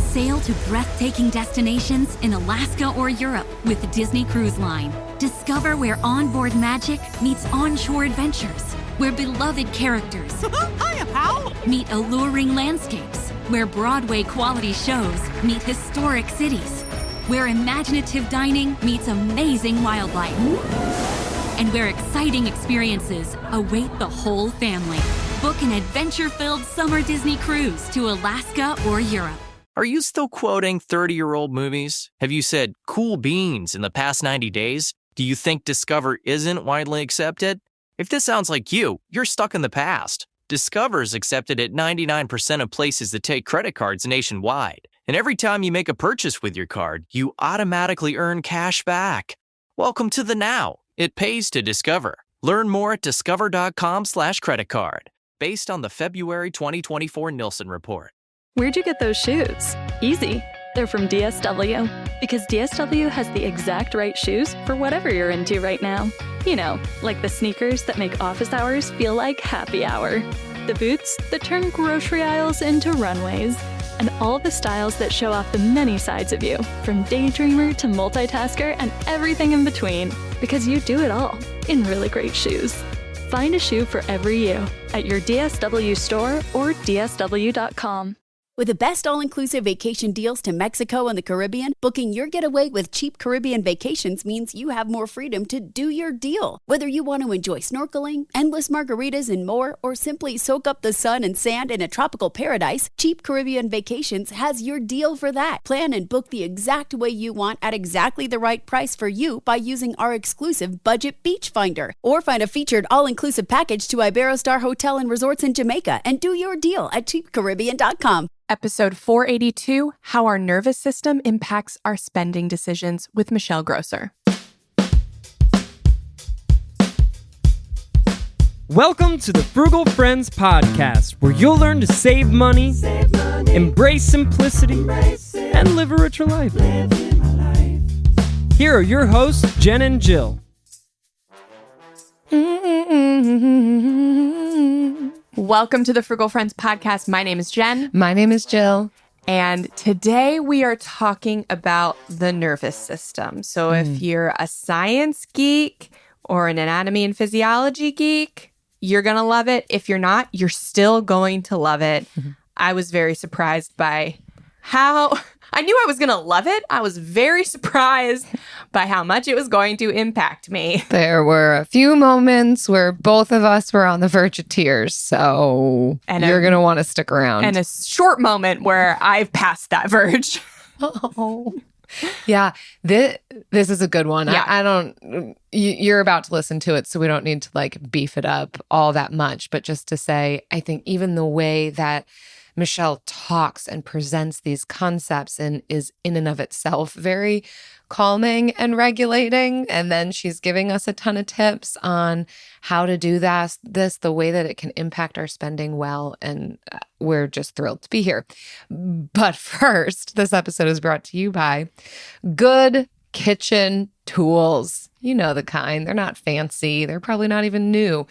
Sail to breathtaking destinations in Alaska or Europe with Disney Cruise Line. Discover where onboard magic meets onshore adventures, where beloved characters Hiya, pal! meet alluring landscapes, where Broadway quality shows meet historic cities, where imaginative dining meets amazing wildlife, and where exciting experiences await the whole family. Book an adventure-filled summer Disney cruise to Alaska or Europe. Are you still quoting 30-year-old movies? Have you said cool beans in the past 90 days? Do you think Discover isn't widely accepted? If this sounds like you, you're stuck in the past. Discover is accepted at 99% of places that take credit cards nationwide. And every time you make a purchase with your card, you automatically earn cash back. Welcome to the now. It pays to Discover. Learn more at discover.com/creditcard, based on the February 2024 Nielsen report. Where'd you get those shoes? Easy. They're from DSW. Because DSW has the exact right shoes for whatever you're into right now. You know, like the sneakers that make office hours feel like happy hour. The boots that turn grocery aisles into runways. And all the styles that show off the many sides of you, from daydreamer to multitasker and everything in between. Because you do it all in really great shoes. Find a shoe for every you at your DSW store or dsw.com. With the best all-inclusive vacation deals to Mexico and the Caribbean, booking your getaway with Cheap Caribbean Vacations means you have more freedom to do your deal. Whether you want to enjoy snorkeling, endless margaritas, and more, or simply soak up the sun and sand in a tropical paradise, Cheap Caribbean Vacations has your deal for that. Plan and book the exact way you want at exactly the right price for you by using our exclusive Budget Beach Finder. Or find a featured all-inclusive package to Iberostar Hotel and Resorts in Jamaica and do your deal at cheapcaribbean.com. Episode 482, How Our Nervous System Impacts Our Spending Decisions with Michelle Grosser. Welcome to the Frugal Friends podcast, where you'll learn to save money, embrace simplicity, and live a richer life. Here are your hosts, Jen and Jill. Welcome to the Frugal Friends podcast. My name is Jen. My name is Jill. And today we are talking about the nervous system. So if you're a science geek or an anatomy and physiology geek, you're going to love it. If you're not, you're still going to love it. I was very surprised by how... I knew I was going to love it. I was very surprised by how much it was going to impact me. There were a few moments where both of us were on the verge of tears, so you're going to want to stick around. And a short moment where I've passed that verge. Oh. Yeah, this is a good one. Yeah. You're about to listen to it, so we don't need to like beef it up all that much. But just to say, I think even the way that Michelle talks and presents these concepts and is in and of itself very calming and regulating. And then she's giving us a ton of tips on how to do this the way that it can impact our spending well. And we're just thrilled to be here. But first, this episode is brought to you by Good Kitchen Tools. You know the kind. They're not fancy. They're probably not even new.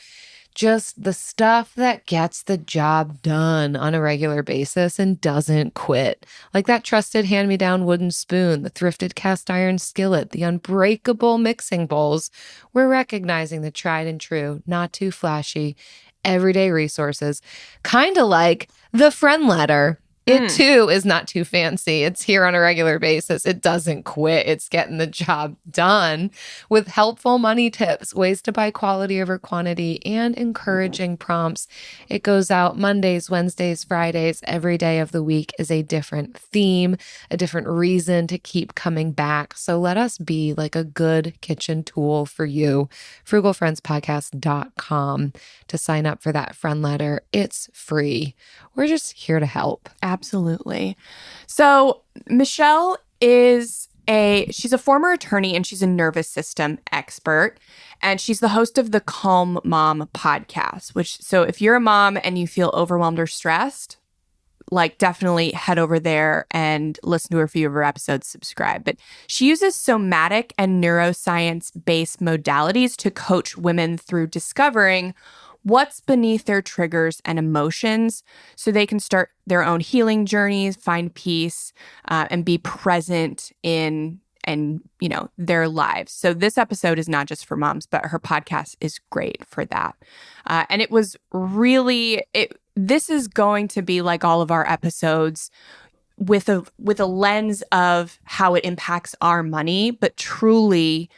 Just the stuff that gets the job done on a regular basis and doesn't quit. Like that trusted hand-me-down wooden spoon, the thrifted cast iron skillet, the unbreakable mixing bowls. We're recognizing the tried and true, not too flashy, everyday resources. Kind of like the Friendletter. It too is not too fancy. It's here on a regular basis. It doesn't quit. It's getting the job done with helpful money tips, ways to buy quality over quantity, and encouraging prompts. It goes out Mondays, Wednesdays, Fridays. Every day of the week is a different theme, a different reason to keep coming back. So let us be like a good kitchen tool for you. frugalfriendspodcast.com to sign up for that Friendletter. It's free. We're just here to help. Absolutely. So Michelle she's a former attorney and she's a nervous system expert. And she's the host of the Calm Mom podcast, so if you're a mom and you feel overwhelmed or stressed, like definitely head over there and listen to a few of her episodes, subscribe. But she uses somatic and neuroscience-based modalities to coach women through discovering what's beneath their triggers and emotions so they can start their own healing journeys, find peace, and be present in their lives. So this episode is not just for moms, but her podcast is great for that. And it was really this is going to be like all of our episodes with a lens of how it impacts our money, but truly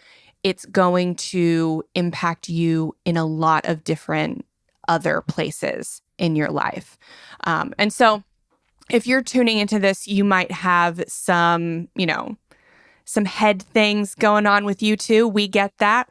it's going to impact you in a lot of different other places in your life. And so if you're tuning into this, you might have some head things going on with you too. We get that.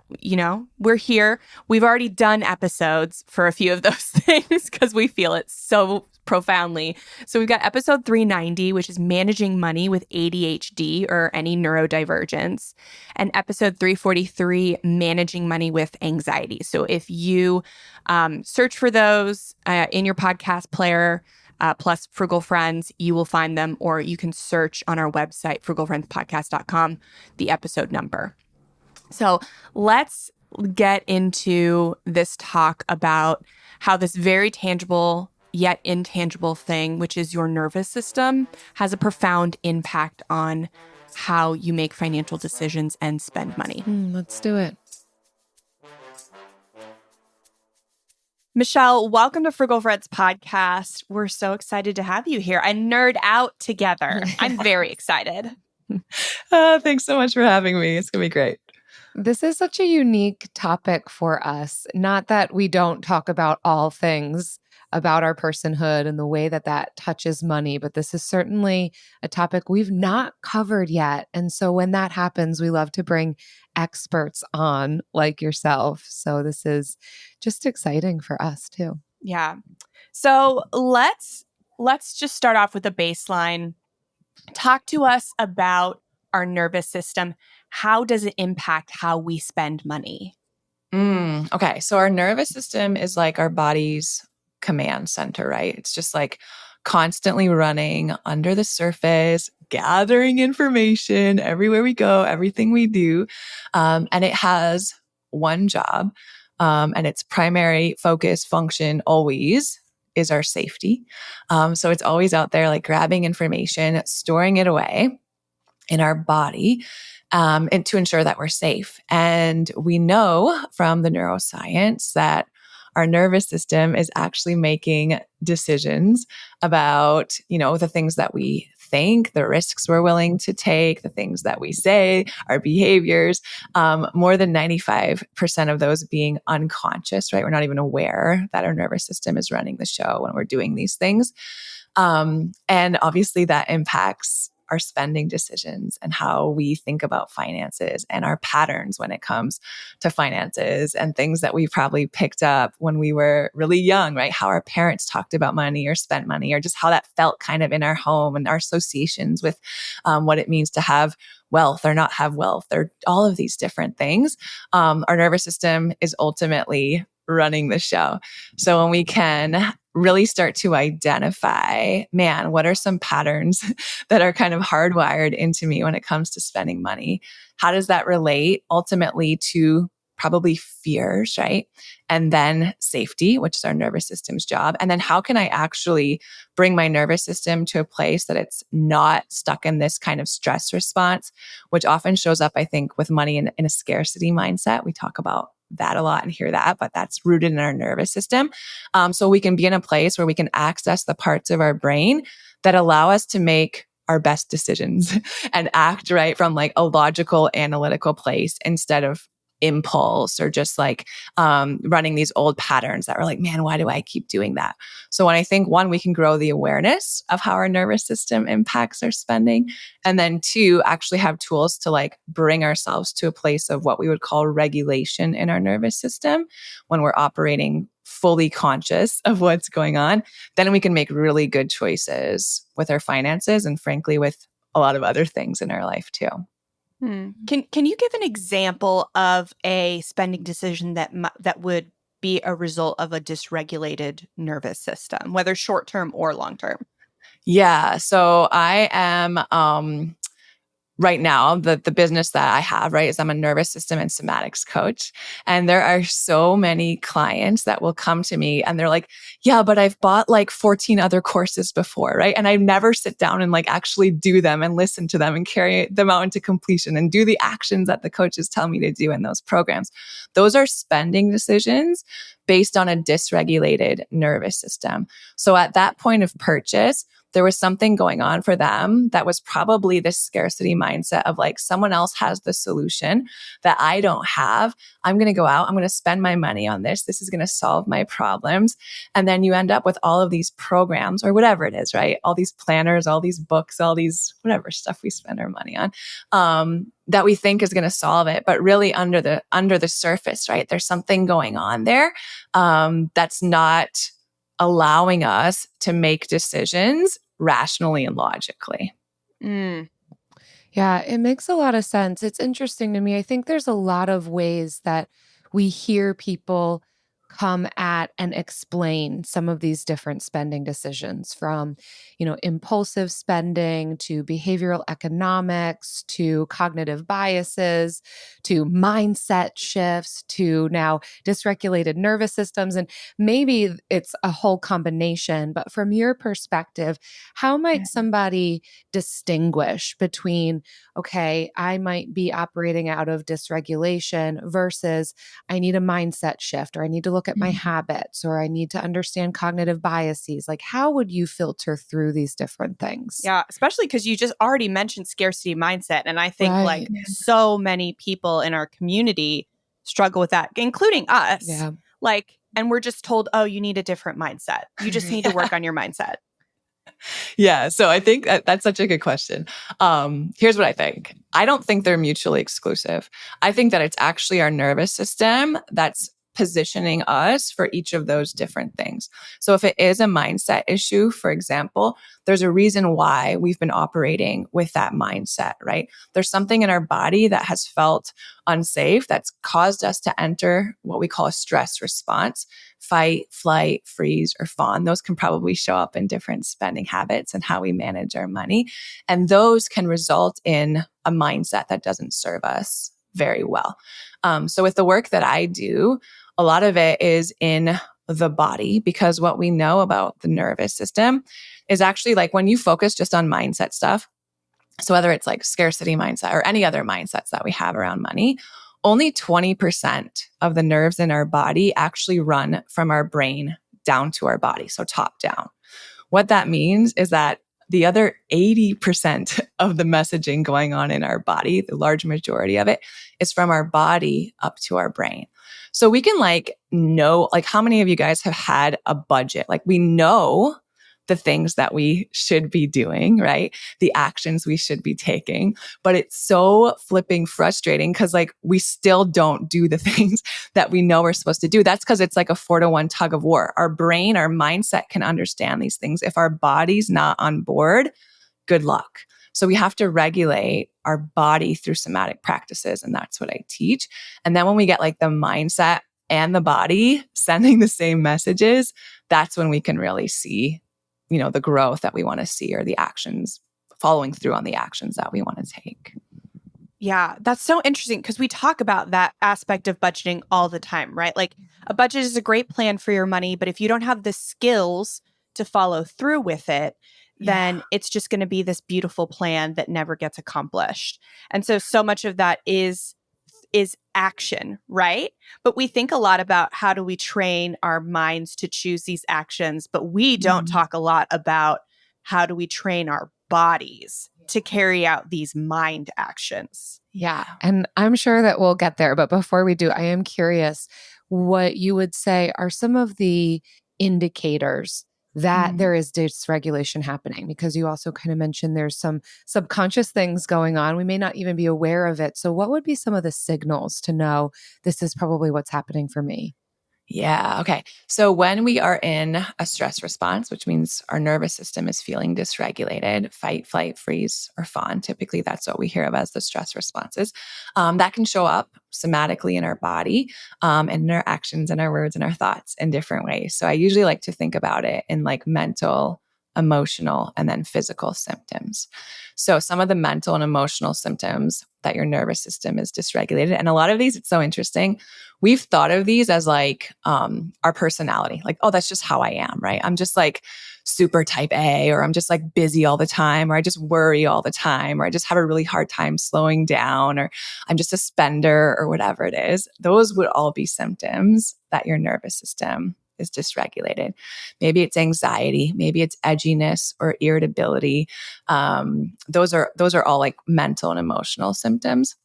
We're here. We've already done episodes for a few of those things because we feel it so profoundly. So we've got episode 390, which is managing money with ADHD or any neurodivergence, and episode 343, managing money with anxiety. So if you search for those in your podcast player, plus Frugal Friends, you will find them, or you can search on our website, frugalfriendspodcast.com, the episode number. So let's get into this talk about how this very tangible yet intangible thing, which is your nervous system, has a profound impact on how you make financial decisions and spend money. Let's do it. Michelle, welcome to Frugal Friends podcast. We're so excited to have you here and nerd out together. I'm very excited. Thanks so much for having me. It's going to be great. This is such a unique topic for us. Not that we don't talk about all things about our personhood and the way that that touches money, but this is certainly a topic we've not covered yet. And so when that happens, we love to bring experts on like yourself. So this is just exciting for us too. Yeah. So let's just start off with a baseline. Talk to us about our nervous system. How does it impact how we spend money? Okay. So our nervous system is like our body's command center, right? It's just like constantly running under the surface, gathering information everywhere we go, everything we do. And it has one job, and its primary focus function always is our safety. So it's always out there like grabbing information, storing it away in our body, and to ensure that we're safe. And we know from the neuroscience that our nervous system is actually making decisions about, the things that we think, the risks we're willing to take, the things that we say, our behaviors, more than 95% of those being unconscious, right? We're not even aware that our nervous system is running the show when we're doing these things. And obviously that impacts our spending decisions and how we think about finances and our patterns when it comes to finances and things that we probably picked up when we were really young, right? How our parents talked about money or spent money, or just how that felt kind of in our home and our associations with what it means to have wealth or not have wealth, or all of these different things. Our nervous system is ultimately running the show. So when we can really start to identify, man, what are some patterns that are kind of hardwired into me when it comes to spending money? How does that relate ultimately to probably fears, right? And then safety, which is our nervous system's job. And then how can I actually bring my nervous system to a place that it's not stuck in this kind of stress response, which often shows up, I think, with money in a scarcity mindset. We talk about that a lot and hear that, but that's rooted in our nervous system. So we can be in a place where we can access the parts of our brain that allow us to make our best decisions and act right from like a logical, analytical place instead of impulse or just like running these old patterns that were like, man, why do I keep doing that? So when I think one, we can grow the awareness of how our nervous system impacts our spending. And then two, actually have tools to like bring ourselves to a place of what we would call regulation in our nervous system when we're operating fully conscious of what's going on, then we can make really good choices with our finances and frankly with a lot of other things in our life too. Can you give an example of a spending decision that would be a result of a dysregulated nervous system, whether short term or long term? Yeah. So I am right now, the business that I have, right, is I'm a nervous system and somatics coach. And there are so many clients that will come to me and they're like, yeah, but I've bought like 14 other courses before, right? And I never sit down and like actually do them and listen to them and carry them out into completion and do the actions that the coaches tell me to do in those programs. Those are spending decisions based on a dysregulated nervous system. So at that point of purchase, there was something going on for them that was probably this scarcity mindset of like, someone else has the solution that I don't have. I'm going to go out. I'm going to spend my money on this. This is going to solve my problems. And then you end up with all of these programs or whatever it is, right? All these planners, all these books, all these whatever stuff we spend our money on, that we think is going to solve it. But really under the surface, right? There's something going on there, that's not allowing us to make decisions rationally and logically. Yeah, it makes a lot of sense. It's interesting to me. I think there's a lot of ways that we hear people come at and explain some of these different spending decisions, from, impulsive spending to behavioral economics to cognitive biases to mindset shifts to now dysregulated nervous systems. And maybe it's a whole combination, but from your perspective, how might somebody distinguish between, okay, I might be operating out of dysregulation versus I need a mindset shift, or I need to look at my habits, or I need to understand cognitive biases? Like, how would you filter through these different things? Yeah, especially because you just already mentioned scarcity mindset. And I think Right. so many people in our community struggle with that, including us. Yeah. And we're just told, oh, you need a different mindset. You just need to work on your mindset. Yeah. So I think that's such a good question. Here's what I think. I don't think they're mutually exclusive. I think that it's actually our nervous system that's positioning us for each of those different things. So if it is a mindset issue, for example, there's a reason why we've been operating with that mindset, right? There's something in our body that has felt unsafe that's caused us to enter what we call a stress response: fight, flight, freeze, or fawn. Those can probably show up in different spending habits and how we manage our money. And those can result in a mindset that doesn't serve us very well. So with the work that I do, a lot of it is in the body, because what we know about the nervous system is actually like when you focus just on mindset stuff. So whether it's like scarcity mindset or any other mindsets that we have around money, only 20% of the nerves in our body actually run from our brain down to our body. So top down. What that means is that the other 80% of the messaging going on in our body, the large majority of it, is from our body up to our brain. So we can know, how many of you guys have had a budget? We know the things that we should be doing, right? The actions we should be taking. But it's so flipping frustrating because we still don't do the things that we know we're supposed to do. That's because it's like a 4-to-1 tug of war. Our brain, our mindset can understand these things. If our body's not on board, good luck. So we have to regulate our body through somatic practices. And that's what I teach. And then when we get the mindset and the body sending the same messages, that's when we can really see the growth that we want to see, or the actions, following through on the actions that we want to take. Yeah, that's so interesting because we talk about that aspect of budgeting all the time, right? A budget is a great plan for your money, but if you don't have the skills to follow through with it, then it's just going to be this beautiful plan that never gets accomplished. And so much of that is action, right? But we think a lot about how do we train our minds to choose these actions, but we don't talk a lot about how do we train our bodies to carry out these mind actions. Yeah. And I'm sure that we'll get there. But before we do, I am curious what you would say are some of the indicators that there is dysregulation happening, because you also kind of mentioned there's some subconscious things going on. We may not even be aware of it. So what would be some of the signals to know this is probably what's happening for me? Yeah. Okay. So when we are in a stress response, which means our nervous system is feeling dysregulated, fight, flight, freeze, or fawn, typically that's what we hear of as the stress responses, that can show up somatically in our body, and in our actions and our words and our thoughts in different ways. So I usually like to think about it in mental, emotional, and then physical symptoms. So some of the mental and emotional symptoms that your nervous system is dysregulated. And a lot of these, it's so interesting. We've thought of these as like our personality, like, oh, that's just how I am, right? I'm just like super type A, or I'm just like busy all the time, or I just worry all the time, or I just have a really hard time slowing down, or I'm just a spender, or whatever it is. Those would all be symptoms that your nervous system is dysregulated. Maybe it's anxiety, maybe it's edginess or irritability. Those are all like mental and emotional symptoms.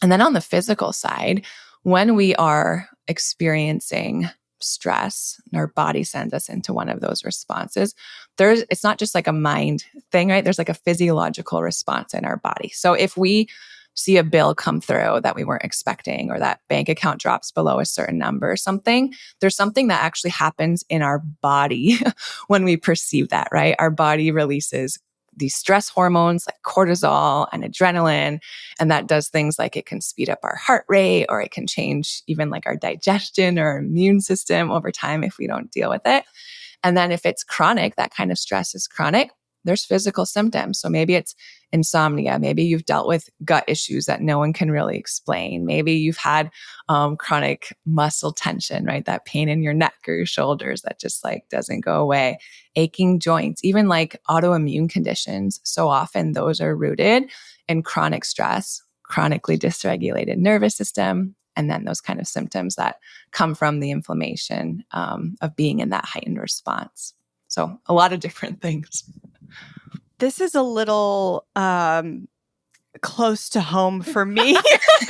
And then on the physical side, when we are experiencing stress and our body sends us into one of those responses, it's not just like a mind thing, right? There's like a physiological response in our body. So if we see a bill come through that we weren't expecting, or that bank account drops below a certain number or something, there's something that actually happens in our body when we perceive that, right? Our body releases these stress hormones like cortisol and adrenaline, and that does things like it can speed up our heart rate, or it can change even like our digestion or immune system over time if we don't deal with it. And then if it's chronic, that kind of stress is chronic, there's physical symptoms. So maybe it's insomnia. Maybe you've dealt with gut issues that no one can really explain. Maybe you've had chronic muscle tension, right? That pain in your neck or your shoulders that just like doesn't go away. Aching joints, even like autoimmune conditions. So often those are rooted in chronic stress, chronically dysregulated nervous system, and then those kind of symptoms that come from the inflammation of being in that heightened response. So a lot of different things. This is a little close to home for me.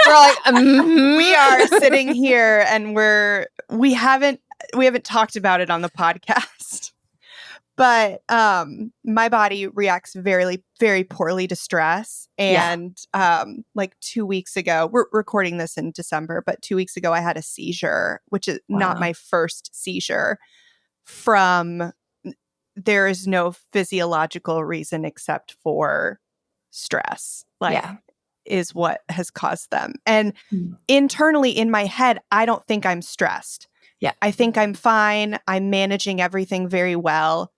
We're like, we are sitting here and we haven't talked about it on the podcast. But my body reacts very, very poorly to stress. And like 2 weeks ago, we're recording this in December, but 2 weeks ago I had a seizure, which is not my first seizure from... There is no physiological reason except for stress, is what has caused them. And internally in my head, I don't think I'm stressed. Yeah. I think I'm fine. I'm managing everything very well.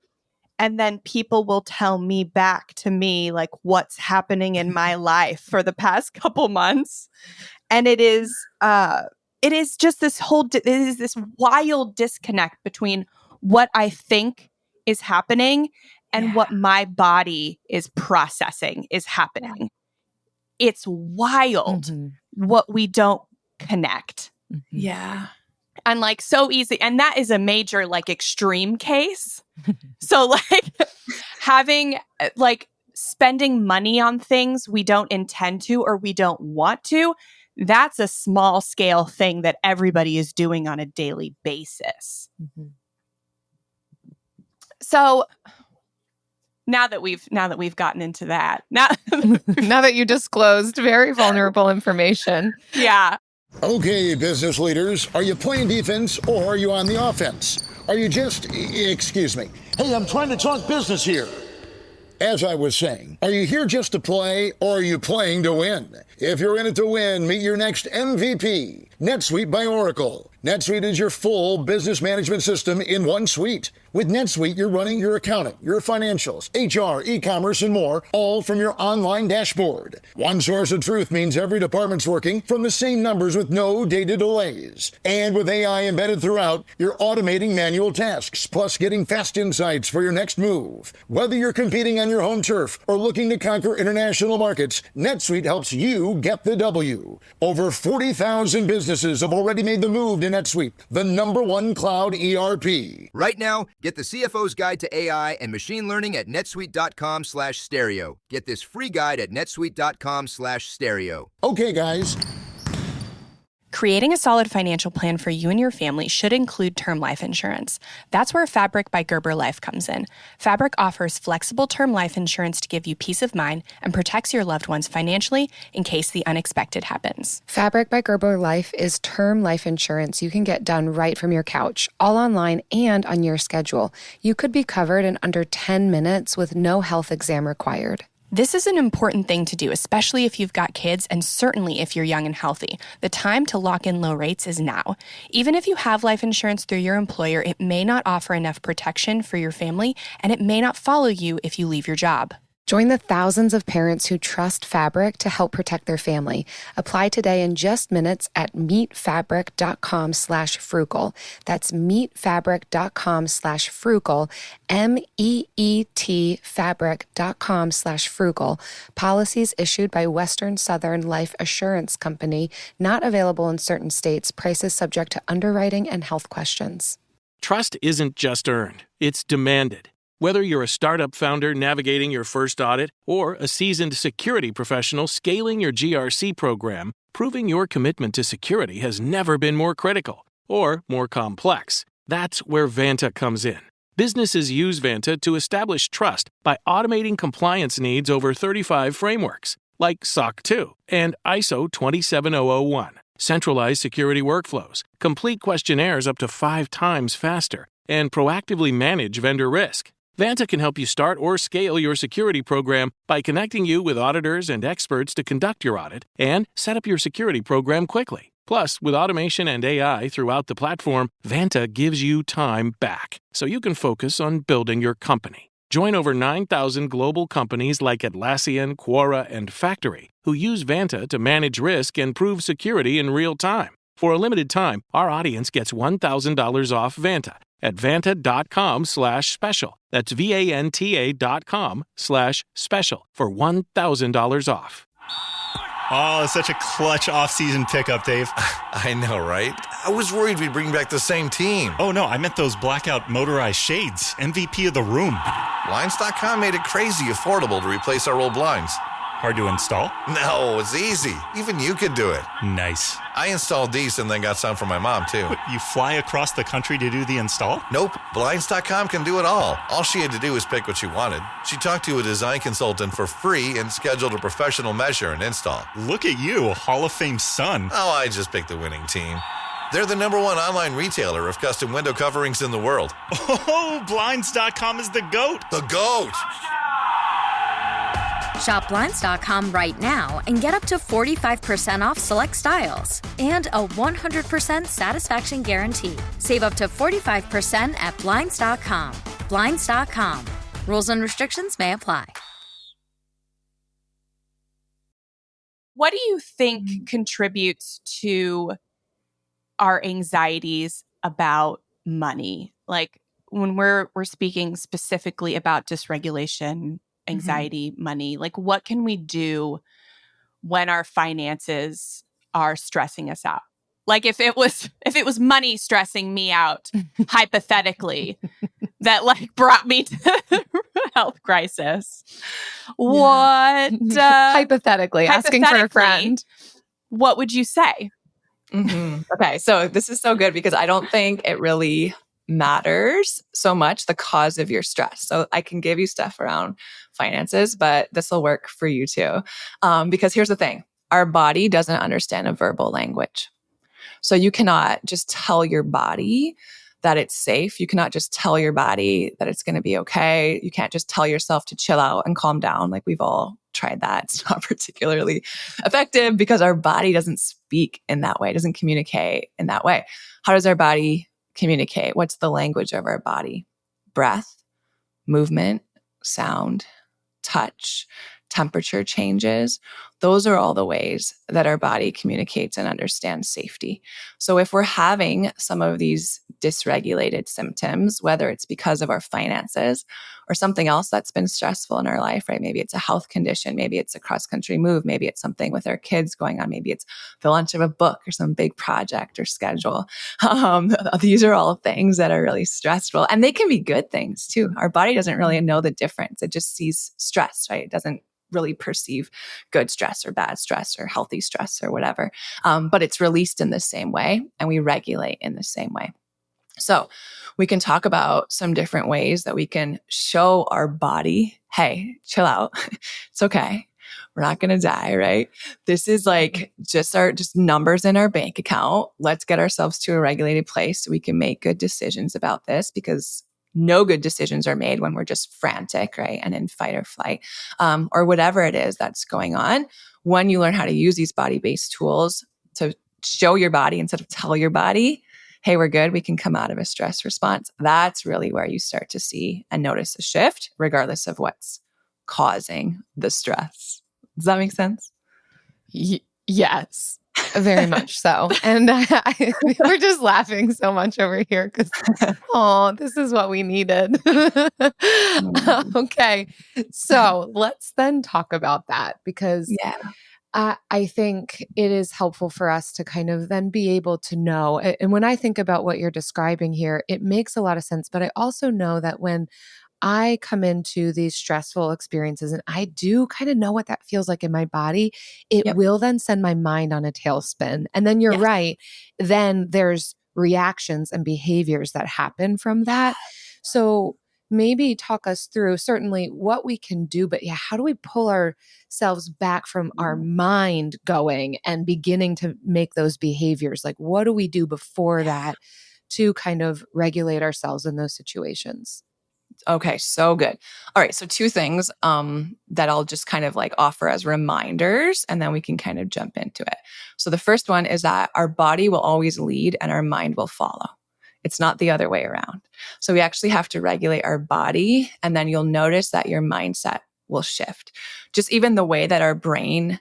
And then people will tell me back to me like what's happening in my life for the past couple months. And it is just this wild disconnect between what I think is happening and what my body is processing is happening. It's wild what we don't connect. Yeah. And like so easy. And that is a major like extreme case. So like having like spending money on things we don't intend to or we don't want to, that's a small scale thing that everybody is doing on a daily basis. So now that we've gotten into that, now that you disclosed very vulnerable information. Yeah. Okay, business leaders, are you playing defense or are you on the offense? Are you just, excuse me. Hey, I'm trying to talk business here. As I was saying, are you here just to play or are you playing to win? If you're in it to win, meet your next MVP, NetSuite by Oracle. NetSuite is your full business management system in one suite. With NetSuite, you're running your accounting, your financials, HR, e-commerce, and more, all from your online dashboard. One source of truth means every department's working from the same numbers with no data delays. And with AI embedded throughout, you're automating manual tasks, plus getting fast insights for your next move. Whether you're competing on your home turf or looking to conquer international markets, NetSuite helps you get the W. Over 40,000 businesses have already made the move to NetSuite, the #1 cloud ERP. Right now, get the CFO's Guide to AI and Machine Learning at netsuite.com/stereo. Get this free guide at netsuite.com/stereo. Okay, guys. Creating a solid financial plan for you and your family should include term life insurance. That's where Fabric by Gerber Life comes in. Fabric offers flexible term life insurance to give you peace of mind and protects your loved ones financially in case the unexpected happens. Fabric by Gerber Life is term life insurance you can get done right from your couch, all online and on your schedule. You could be covered in under 10 minutes with no health exam required. This is an important thing to do, especially if you've got kids and certainly if you're young and healthy. The time to lock in low rates is now. Even if you have life insurance through your employer, it may not offer enough protection for your family, and it may not follow you if you leave your job. Join the thousands of parents who trust Fabric to help protect their family. Apply today in just minutes at meetfabric.com/frugal. That's meetfabric.com/frugal, meetfabric.com/frugal. Policies issued by Western Southern Life Assurance Company, not available in certain states. Prices subject to underwriting and health questions. Trust isn't just earned, it's demanded. Whether you're a startup founder navigating your first audit or a seasoned security professional scaling your GRC program, proving your commitment to security has never been more critical or more complex. That's where Vanta comes in. Businesses use Vanta to establish trust by automating compliance needs over 35 frameworks, like SOC 2 and ISO 27001. Centralize security workflows, complete questionnaires up to 5 times faster, and proactively manage vendor risk. Vanta can help you start or scale your security program by connecting you with auditors and experts to conduct your audit and set up your security program quickly. Plus, with automation and AI throughout the platform, Vanta gives you time back so you can focus on building your company. Join over 9,000 global companies like Atlassian, Quora, and Factory who use Vanta to manage risk and prove security in real time. For a limited time, our audience gets $1,000 off Vanta at vanta.com/special. That's VANTA.com/special for $1,000 off. Oh, such a clutch off-season pickup, Dave. I know, right? I was worried we'd bring back the same team. Oh, no, I meant those blackout motorized shades. MVP of the room. Blinds.com made it crazy affordable to replace our old blinds. Hard to install? No, it's easy. Even you could do it. Nice. I installed these and then got some for my mom, too. What, you fly across the country to do the install? Nope. Blinds.com can do it all. All she had to do was pick what she wanted. She talked to a design consultant for free and scheduled a professional measure and install. Look at you, a Hall of Fame son. Oh, I just picked the winning team. They're the #1 online retailer of custom window coverings in the world. Oh, Blinds.com is the GOAT. The GOAT! Shop Blinds.com right now and get up to 45% off select styles and a 100% satisfaction guarantee. Save up to 45% at Blinds.com. Blinds.com. Rules and restrictions may apply. What do you think contributes to our anxieties about money? Like when we're speaking specifically about dysregulation, anxiety, money, like what can we do when our finances are stressing us out? Like if it was money stressing me out, hypothetically, that like brought me to a health crisis. What hypothetically asking for a friend, what would you say? Okay, so this is so good because I don't think it really matters so much the cause of your stress. So I can give you stuff around finances, but this will work for you too. Because here's the thing, our body doesn't understand a verbal language. So you cannot just tell your body that it's safe. You cannot just tell your body that it's going to be okay. You can't just tell yourself to chill out and calm down. Like we've all tried that. It's not particularly effective because our body doesn't speak in that way, doesn't communicate in that way. How does our body communicate? What's the language of our body? Breath, movement, sound, touch, temperature changes. Those are all the ways that our body communicates and understands safety. So if we're having some of these dysregulated symptoms, whether it's because of our finances or something else that's been stressful in our life, right? Maybe it's a health condition, maybe it's a cross-country move, maybe it's something with our kids going on, maybe it's the launch of a book or some big project or schedule. These are all things that are really stressful, and they can be good things too. Our body doesn't really know the difference. It just sees stress, right? It doesn't really perceive good stress or bad stress or healthy stress or whatever. But it's released in the same way and we regulate in the same way. So we can talk about some different ways that we can show our body, hey, chill out. It's okay. We're not going to die, right? This is like just numbers in our bank account. Let's get ourselves to a regulated place so we can make good decisions about this, because no good decisions are made when we're just frantic, right? And in fight or flight, or whatever it is that's going on. When you learn how to use these body-based tools to show your body instead of tell your body, hey, we're good, we can come out of a stress response. That's really where you start to see and notice a shift, regardless of what's causing the stress. Does that make sense? Yes, very much so. And we're just laughing so much over here because, oh, this is what we needed. Okay. So let's then talk about that because I think it is helpful for us to kind of then be able to know. And when I think about what you're describing here, it makes a lot of sense. But I also know that when I come into these stressful experiences and I do kind of know what that feels like in my body, it will then send my mind on a tailspin. And then you're right. Then there's reactions and behaviors that happen from that. So maybe talk us through certainly what we can do, but how do we pull ourselves back from our mind going and beginning to make those behaviors? Like, what do we do before that to kind of regulate ourselves in those situations? Okay, so good. All right, so two things that I'll just kind of like offer as reminders, and then we can kind of jump into it. So the first one is that our body will always lead and our mind will follow. It's not the other way around. So we actually have to regulate our body, and then you'll notice that your mindset will shift. Just even the way that our brain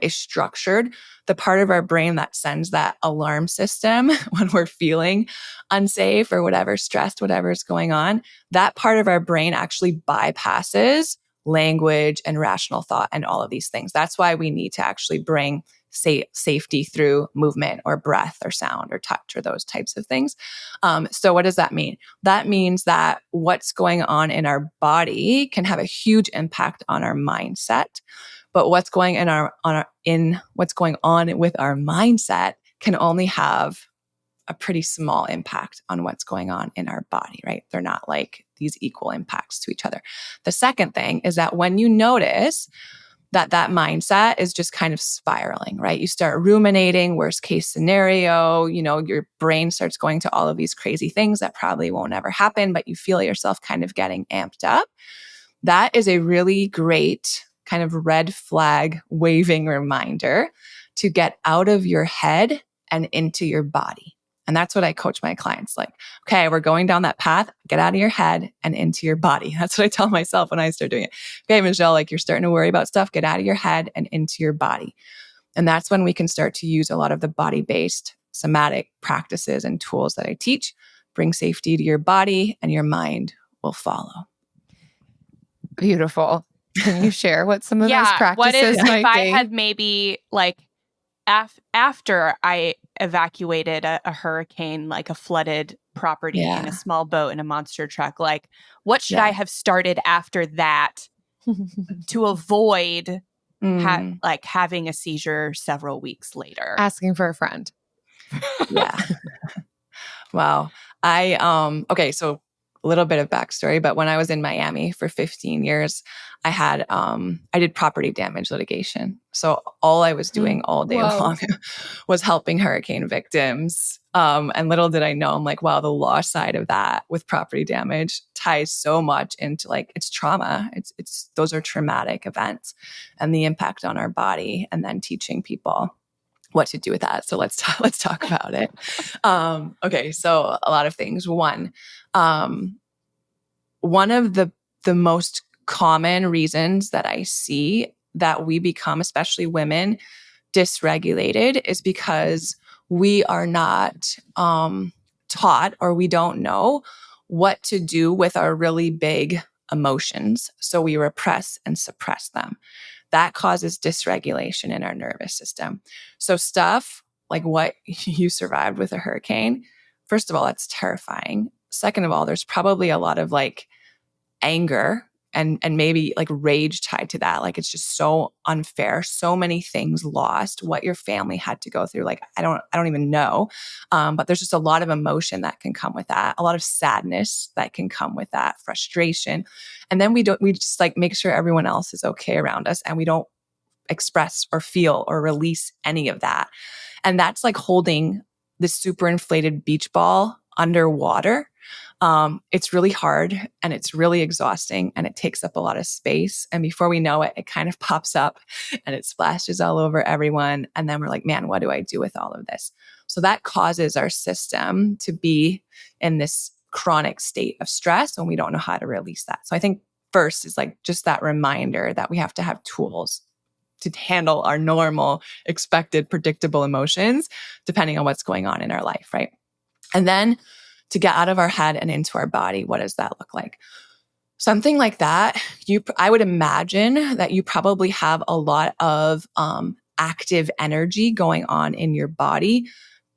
is structured, the part of our brain that sends that alarm system when we're feeling unsafe or whatever, stressed, whatever is going on, that part of our brain actually bypasses language and rational thought and all of these things. That's why we need to actually bring safety through movement or breath or sound or touch or those types of things. So what does that mean? That means that what's going on in our body can have a huge impact on our mindset. But what's going what's going on with our mindset can only have a pretty small impact on what's going on in our body, right? They're not like these equal impacts to each other. The second thing is that when you notice that mindset is just kind of spiraling, right? You start ruminating, worst case scenario, your brain starts going to all of these crazy things that probably won't ever happen, but you feel yourself kind of getting amped up. That is a really great kind of red flag waving reminder to get out of your head and into your body. And that's what I coach my clients like, okay, we're going down that path, get out of your head and into your body. That's what I tell myself when I start doing it. Okay, Michelle, like you're starting to worry about stuff, get out of your head and into your body. And that's when we can start to use a lot of the body-based somatic practices and tools that I teach, bring safety to your body and your mind will follow. Beautiful. Can you share what some of those practices what is, might if I be? had maybe like after I evacuated a hurricane, like a flooded property in a small boat in a monster truck, like what should I have started after that to avoid having a seizure several weeks later? Asking for a friend. Yeah. Wow. Okay, so a little bit of backstory, but when I was in Miami for 15 years, I did property damage litigation. So all I was doing all day long was helping hurricane victims. And little did I know, I'm like, wow, the law side of that with property damage ties so much into like, it's trauma. Those are traumatic events and the impact on our body, and then teaching people what to do with that. So let's talk about it. Okay. So a lot of things. One of the most common reasons that I see that we become, especially women, dysregulated is because we are not taught, or we don't know what to do with our really big emotions. So we repress and suppress them. That causes dysregulation in our nervous system. So stuff like what you survived with a hurricane, first of all, that's terrifying. Second of all, there's probably a lot of like anger and maybe like rage tied to that. Like it's just so unfair. So many things lost, what your family had to go through. Like I don't even know. But there's just a lot of emotion that can come with that. A lot of sadness that can come with that, frustration. And then we just like make sure everyone else is okay around us, and we don't express or feel or release any of that. And that's like holding this super inflated beach ball underwater, it's really hard and it's really exhausting and it takes up a lot of space. And before we know it, it kind of pops up and it splashes all over everyone. And then we're like, man, what do I do with all of this? So that causes our system to be in this chronic state of stress and we don't know how to release that. So I think first is like just that reminder that we have to have tools to handle our normal, expected, predictable emotions, depending on what's going on in our life, right? And then to get out of our head and into our body, what does that look like? Something like that, I would imagine that you probably have a lot of active energy going on in your body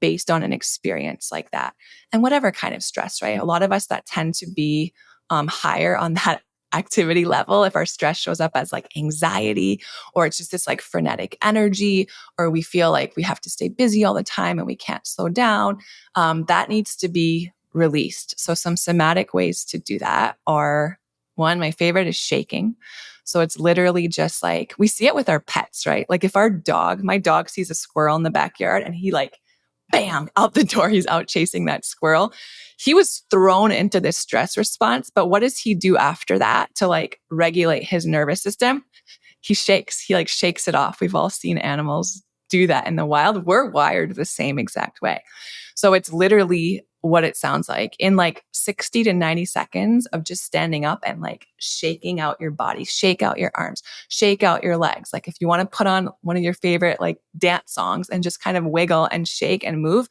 based on an experience like that. And whatever kind of stress, right? A lot of us that tend to be higher on that activity level, if our stress shows up as like anxiety, or it's just this like frenetic energy, or we feel like we have to stay busy all the time and we can't slow down, that needs to be released. So some somatic ways to do that are, one, my favorite is shaking. So it's literally just like, we see it with our pets, right? Like if my dog sees a squirrel in the backyard and he like, bam, out the door, he's out chasing that squirrel. He was thrown into this stress response, but what does he do after that to like regulate his nervous system? He shakes. He like shakes it off. We've all seen animals do that in the wild. We're wired the same exact way. So it's literally what it sounds like in like 60 to 90 seconds of just standing up and like shaking out your body, shake out your arms, shake out your legs. Like if you want to put on one of your favorite like dance songs and just kind of wiggle and shake and move,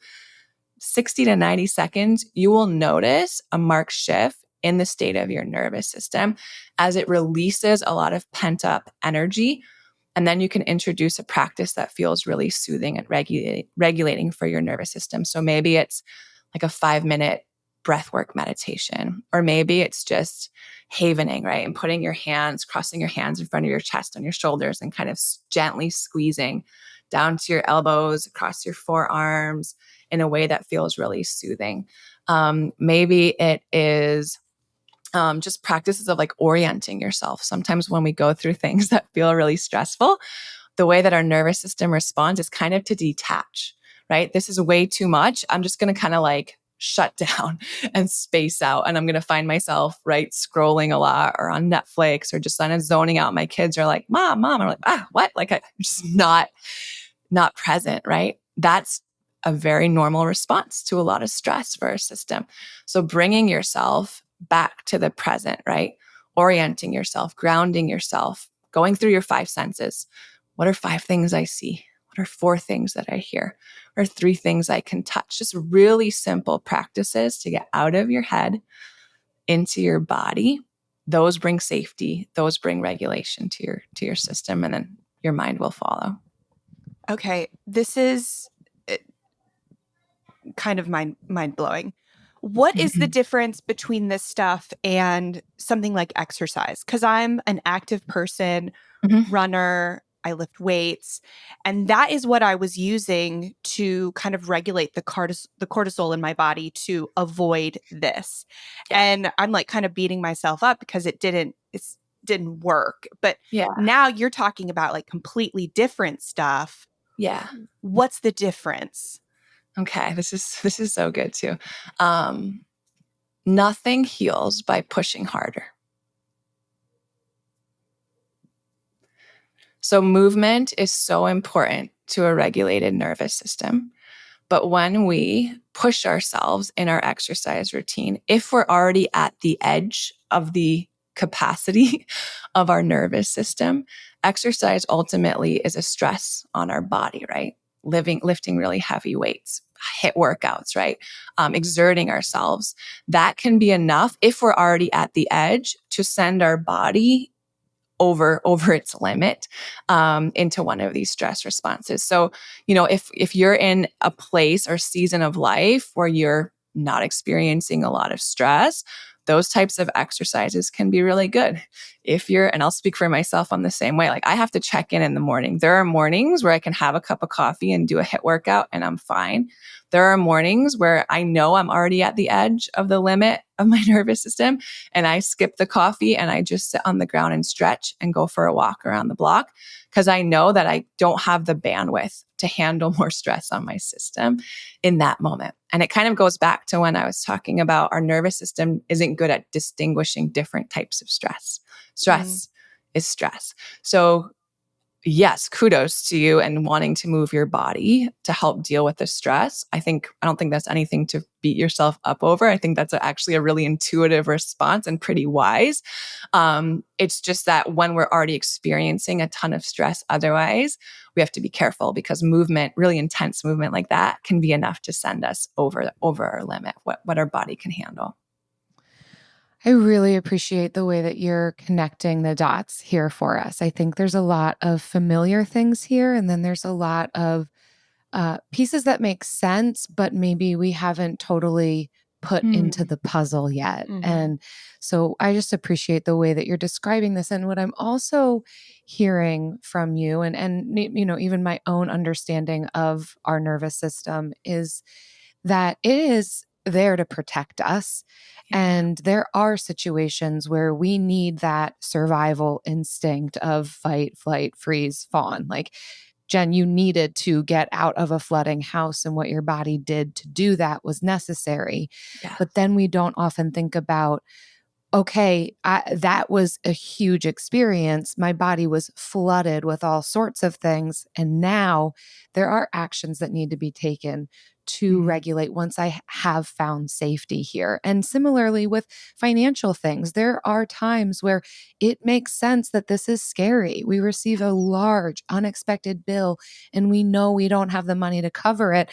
60 to 90 seconds, you will notice a marked shift in the state of your nervous system as it releases a lot of pent up energy. And then you can introduce a practice that feels really soothing and regulating for your nervous system. So maybe it's like a 5-minute breathwork meditation, or maybe it's just havening, right? And putting your hands, crossing your hands in front of your chest on your shoulders and kind of gently squeezing down to your elbows, across your forearms in a way that feels really soothing. Maybe it is just practices of like orienting yourself. Sometimes when we go through things that feel really stressful, the way that our nervous system responds is kind of to detach, right? This is way too much. I'm just going to kind of like shut down and space out. And I'm going to find myself, right, scrolling a lot or on Netflix or just kind of zoning out. My kids are like, mom. I'm like, what? Like I'm just not present, right? That's a very normal response to a lot of stress for our system. So bringing yourself back to the present, right? Orienting yourself, grounding yourself, going through your 5 senses. What are 5 things I see? What are 4 things that I hear? Or 3 things I can touch? Just really simple practices to get out of your head into your body. Those bring safety. Those bring regulation to your system, and then your mind will follow. Okay, this is kind of mind-blowing. What is the difference between this stuff and something like exercise? Because I'm an active person, runner, I lift weights, and that is what I was using to kind of regulate the cortisol in my body to avoid this. Yeah. And I'm like kind of beating myself up because it didn't work. But now you're talking about like completely different stuff. Yeah. What's the difference? Okay, this is so good too. Nothing heals by pushing harder. So movement is so important to a regulated nervous system. But when we push ourselves in our exercise routine, if we're already at the edge of the capacity of our nervous system, exercise ultimately is a stress on our body, right? Lifting really heavy weights, HIIT workouts, right? Exerting ourselves. That can be enough if we're already at the edge to send our body over its limit into one of these stress responses. So, if you're in a place or season of life where you're not experiencing a lot of stress, those types of exercises can be really good. and I'll speak for myself on the same way, like I have to check in the morning. There are mornings where I can have a cup of coffee and do a HIIT workout and I'm fine. There are mornings where I know I'm already at the edge of the limit of my nervous system and I skip the coffee and I just sit on the ground and stretch and go for a walk around the block because I know that I don't have the bandwidth to handle more stress on my system in that moment. And it kind of goes back to when I was talking about our nervous system isn't good at distinguishing different types of stress. Stress is stress. So yes, kudos to you and wanting to move your body to help deal with the stress. I don't think that's anything to beat yourself up over. I think that's actually a really intuitive response and pretty wise. It's just that when we're already experiencing a ton of stress otherwise, we have to be careful because movement, really intense movement like that can be enough to send us over our limit, what our body can handle. I really appreciate the way that you're connecting the dots here for us. I think there's a lot of familiar things here, and then there's a lot of pieces that make sense, but maybe we haven't totally put into the puzzle yet. And so I just appreciate the way that you're describing this. And what I'm also hearing from you and even my own understanding of our nervous system is that it is there to protect us. And there are situations where we need that survival instinct of fight, flight, freeze, fawn. Like, Jen, you needed to get out of a flooding house, and what your body did to do that was necessary. Yeah. But then we don't often think about, okay, that was a huge experience. My body was flooded with all sorts of things. And now there are actions that need to be taken to regulate once I have found safety here. And similarly with financial things, there are times where it makes sense that this is scary. We receive a large unexpected bill and we know we don't have the money to cover it.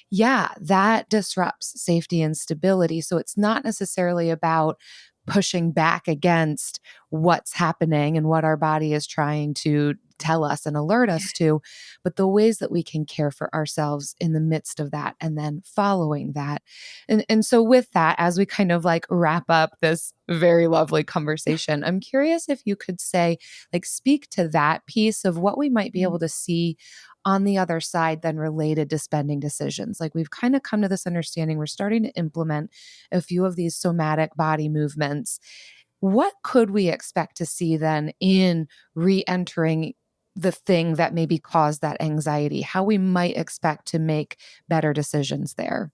Yeah, that disrupts safety and stability. So it's not necessarily about pushing back against what's happening and what our body is trying to tell us and alert us to, but the ways that we can care for ourselves in the midst of that and then following that. And so with that, as we kind of like wrap up this very lovely conversation, I'm curious if you could speak to that piece of what we might be able to see on the other side then related to spending decisions. Like we've kind of come to this understanding, we're starting to implement a few of these somatic body movements. What could we expect to see then in re-entering the thing that maybe caused that anxiety? How we might expect to make better decisions there?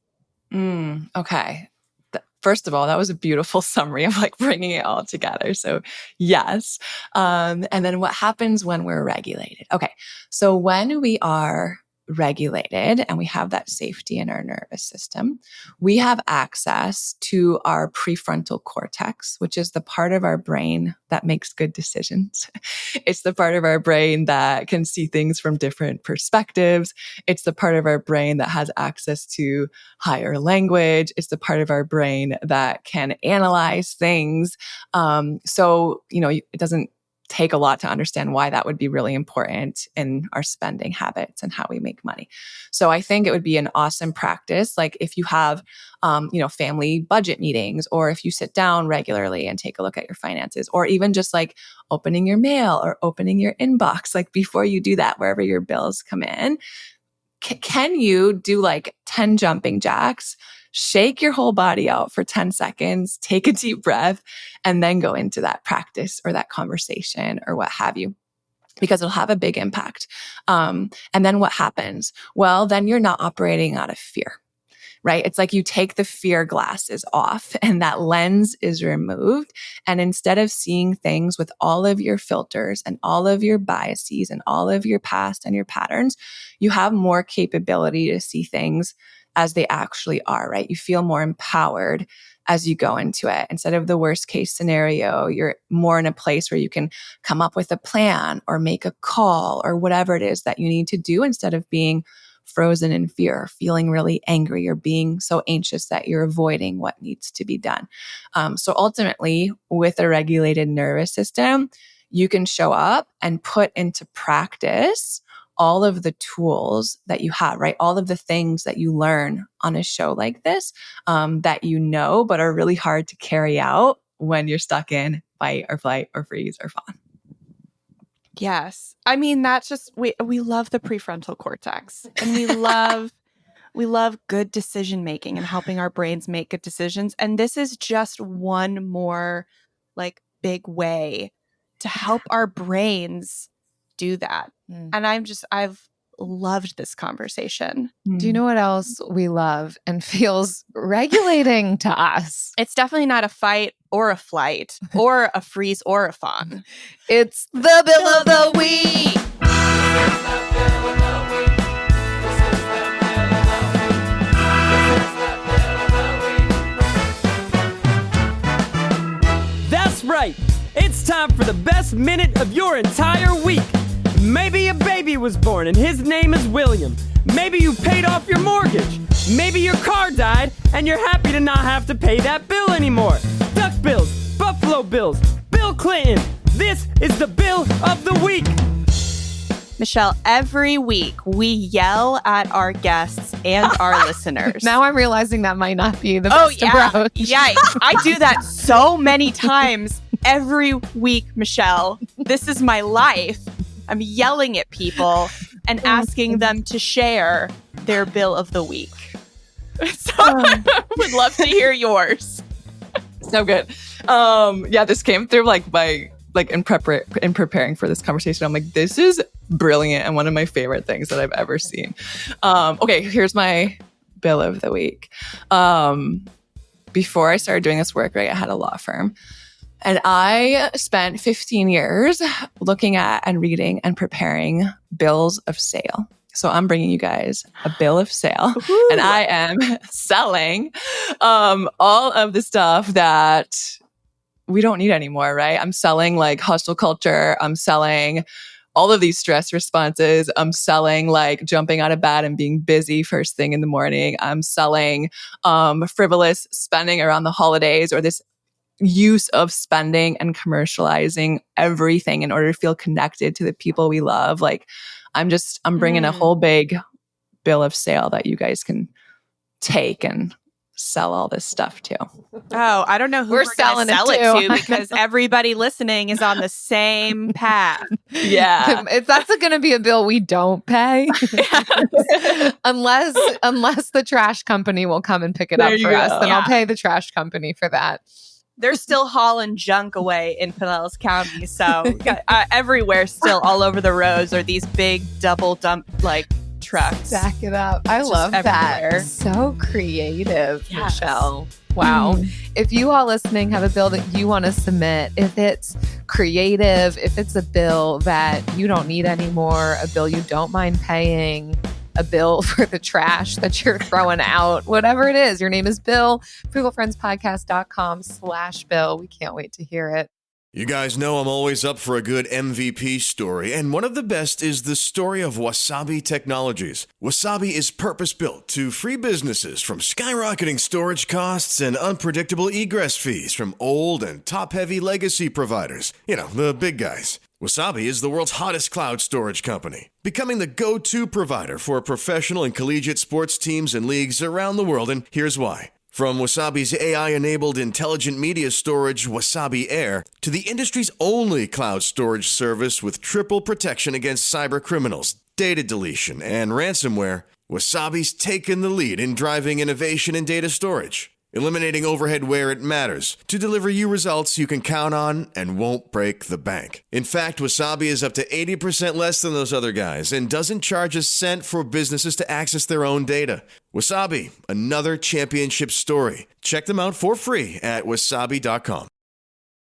Okay. First of all, that was a beautiful summary of like bringing it all together. So yes. And then what happens when we're regulated? Okay. So when we are regulated and we have that safety in our nervous system, we have access to our prefrontal cortex, which is the part of our brain that makes good decisions. It's the part of our brain that can see things from different perspectives. It's the part of our brain that has access to higher language. It's the part of our brain that can analyze things. It doesn't take a lot to understand why that would be really important in our spending habits and how we make money. So I think it would be an awesome practice. Like if you have, family budget meetings, or if you sit down regularly and take a look at your finances, or even just like opening your mail or opening your inbox, like before you do that, wherever your bills come in, can you do like 10 jumping jacks, shake your whole body out for 10 seconds, take a deep breath, and then go into that practice or that conversation or what have you, because it'll have a big impact. And then what happens? Well, then you're not operating out of fear, right? It's like you take the fear glasses off and that lens is removed. And instead of seeing things with all of your filters and all of your biases and all of your past and your patterns, you have more capability to see things as they actually are, right? You feel more empowered as you go into it. Instead of the worst case scenario, you're more in a place where you can come up with a plan or make a call or whatever it is that you need to do, instead of being frozen in fear, or feeling really angry, or being so anxious that you're avoiding what needs to be done. So ultimately, with a regulated nervous system, you can show up and put into practice all of the tools that you have, right? All of the things that you learn on a show like this, that but are really hard to carry out when you're stuck in fight or flight or freeze or fawn. Yes. I mean, that's just, we love the prefrontal cortex, and we love good decision making and helping our brains make good decisions. And this is just one more like big way to help our brains do that. And I've loved this conversation. Do you know what else we love and feels regulating to us? It's definitely not a fight or a flight or a freeze or a fawn. It's the bill of the week. That's right. It's time for the best minute of your entire week. Maybe a baby was born and his name is William. Maybe you paid off your mortgage. Maybe your car died and you're happy to not have to pay that bill anymore. Duck Bills, Buffalo Bills, Bill Clinton. This is the bill of the week. Michelle, every week we yell at our guests and our listeners. Now I'm realizing that might not be the best approach. Yeah, I do that so many times every week, Michelle. This is my life. I'm yelling at people and asking them to share their bill of the week. So I would love to hear yours. So good. This came through in preparing for this conversation. I'm like, this is brilliant and one of my favorite things that I've ever seen. Okay, here's my bill of the week. Before I started doing this work, right, I had a law firm. And I spent 15 years looking at and reading and preparing bills of sale. So I'm bringing you guys a bill of sale. Woo-hoo. And I am selling all of the stuff that we don't need anymore, right? I'm selling like hustle culture. I'm selling all of these stress responses. I'm selling like jumping out of bed and being busy first thing in the morning. I'm selling frivolous spending around the holidays, or this use of spending and commercializing everything in order to feel connected to the people we love. Like I'm bringing a whole big bill of sale that you guys can take and sell all this stuff to. Oh, I don't know who we're selling it to because everybody listening is on the same path. Yeah. That's going to be a bill we don't pay. unless the trash company will come and pick it up for us, then I'll pay the trash company for that. They're still hauling junk away in Pinellas County. So everywhere still all over the roads are these big double dump like trucks. Back it up. I love everywhere. That. So creative, yes. Michelle. Wow. If you all listening have a bill that you want to submit, if it's creative, if it's a bill that you don't need anymore, a bill you don't mind paying, a bill for the trash that you're throwing out, whatever it is, your name is Bill, frugalfriendspodcast.com/Bill. We can't wait to hear it. You guys know I'm always up for a good MVP story, and one of the best is the story of Wasabi Technologies. Wasabi is purpose-built to free businesses from skyrocketing storage costs and unpredictable egress fees from old and top-heavy legacy providers. You know, the big guys. Wasabi is the world's hottest cloud storage company, becoming the go-to provider for professional and collegiate sports teams and leagues around the world, and here's why. From Wasabi's AI-enabled intelligent media storage, Wasabi Air, to the industry's only cloud storage service with triple protection against cyber criminals, data deletion, and ransomware, Wasabi's taken the lead in driving innovation in data storage, eliminating overhead where it matters to deliver you results you can count on and won't break the bank. In fact, Wasabi is up to 80% less than those other guys and doesn't charge a cent for businesses to access their own data. Wasabi, another championship story. Check them out for free at wasabi.com.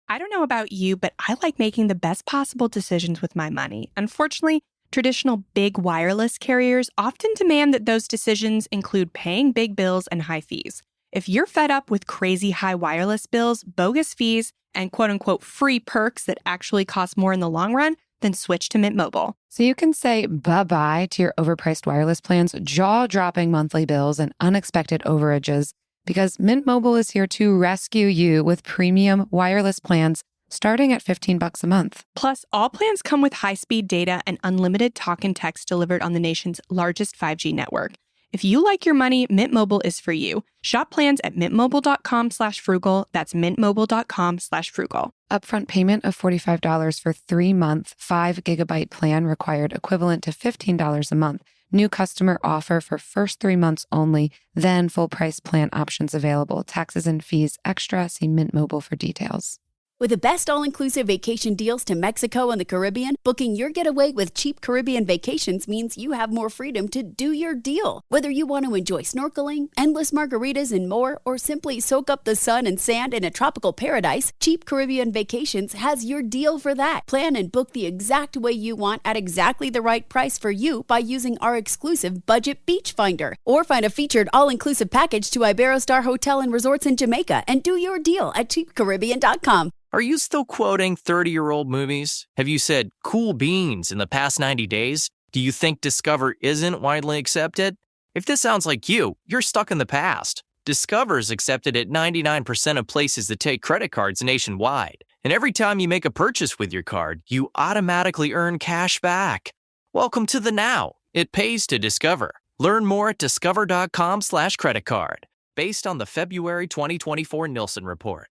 I don't know about you, but I like making the best possible decisions with my money. Unfortunately, traditional big wireless carriers often demand that those decisions include paying big bills and high fees. If you're fed up with crazy high wireless bills, bogus fees, and quote-unquote free perks that actually cost more in the long run, then switch to Mint Mobile. So you can say bye-bye to your overpriced wireless plans, jaw-dropping monthly bills, and unexpected overages, because Mint Mobile is here to rescue you with premium wireless plans starting at $15 a month. Plus, all plans come with high-speed data and unlimited talk and text delivered on the nation's largest 5G network. If you like your money, Mint Mobile is for you. Shop plans at mintmobile.com/frugal. That's mintmobile.com/frugal. Upfront payment of $45 for 3-month, 5-gigabyte plan required, equivalent to $15 a month. New customer offer for first 3 months only, then full price plan options available. Taxes and fees extra. See Mint Mobile for details. With the best all-inclusive vacation deals to Mexico and the Caribbean, booking your getaway with cheap Caribbean vacations means you have more freedom to do your deal. Whether you want to enjoy snorkeling, endless margaritas, and more, or simply soak up the sun and sand in a tropical paradise, Cheap Caribbean Vacations has your deal for that. Plan and book the exact way you want at exactly the right price for you by using our exclusive Budget Beach Finder. Or find a featured all-inclusive package to Iberostar Hotel and Resorts in Jamaica and do your deal at cheapcaribbean.com. Are you still quoting 30-year-old movies? Have you said cool beans in the past 90 days? Do you think Discover isn't widely accepted? If this sounds like you, you're stuck in the past. Discover is accepted at 99% of places that take credit cards nationwide. And every time you make a purchase with your card, you automatically earn cash back. Welcome to the now. It pays to Discover. Learn more at discover.com/creditcard, based on the February 2024 Nielsen report.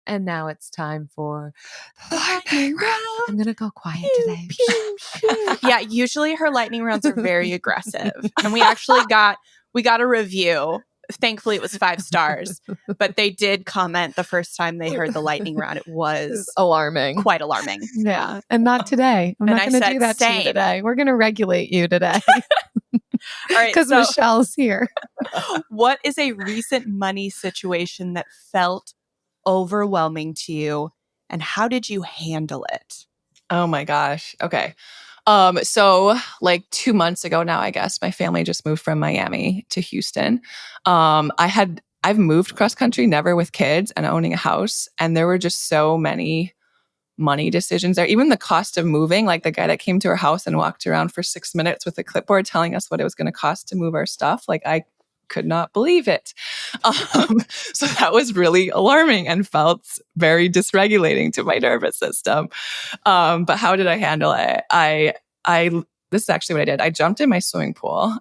And now it's time for lightning round. I'm going to go quiet today. Yeah, usually her lightning rounds are very aggressive. And we actually got a review. Thankfully, it was 5 stars, but they did comment the first time they heard the lightning round. It was alarming. Quite alarming. Yeah. And not today. I'm And not I going to said do that to you same. today. We're going to regulate you today. All right. Because So Michelle's here. what is a recent money situation that felt overwhelming to you, and how did you handle it? Oh my gosh. Okay. So like 2 months ago now, I guess, my family just moved from Miami to Houston. I've moved cross country, never with kids and owning a house. And there were just so many money decisions there. Even the cost of moving, like the guy that came to our house and walked around for 6 minutes with a clipboard telling us what it was going to cost to move our stuff. Like I could not believe it. So that was really alarming and felt very dysregulating to my nervous system. But how did I handle it? This is actually what I did. I jumped in my swimming pool